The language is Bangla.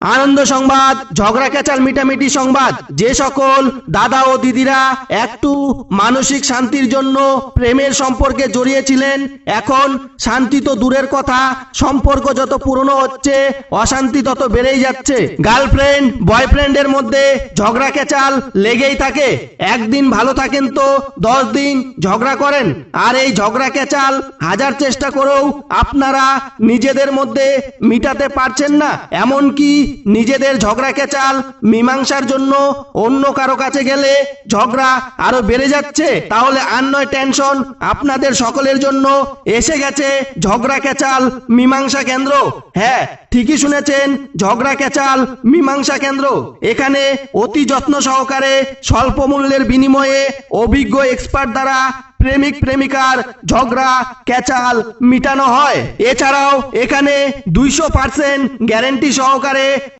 আনন্দ সংবাদ, ঝগড়া ক্যাচাল মিটামিটি সংবাদ। যে সকল দাদা ও দিদিরা একটু মানসিক শান্তির জন্য প্রেমের সম্পর্কে জড়িয়েছিলেন, এখন শান্তি তো দূরের কথা, সম্পর্ক যত পুরনো হচ্ছে অশান্তি তত বেড়েই যাচ্ছে। গার্লফ্রেন্ড বয়ফ্রেন্ডের মধ্যে ঝগড়া ক্যাচাল লেগেই থাকে। একদিন ভালো থাকেন তো 10 দিন ঝগড়া করেন, আর এই ঝগড়া ক্যাচাল হাজার চেষ্টা করেও আপনারা নিজেদের মধ্যে মিটাতে পারছেন না। এমনকি নিজেদের ঝগড়া ক্যাচাল মীমাংসার জন্য অন্য কারো কাছে গেলে ঝগড়া আরো বেড়ে যাচ্ছে। তাহলে আর নয় টেনশন, আপনাদের সকলের জন্য এসে গেছে ঝগড়া ক্যাচাল মীমাংসা কেন্দ্র। হ্যাঁ, ঠিকই শুনেছেন, ঝগড়া ক্যাচাল মীমাংসা কেন্দ্র। এখানে অতি যত্ন সহকারে স্বল্প মূল্যের বিনিময়ে অভিজ্ঞ এক্সপার্ট দ্বারা প্রেমিক প্রেমিকার ঝগড়া ক্যাচাল মিটানো হয়। এছাড়াও এখানে 200% গ্যারান্টি সহকারে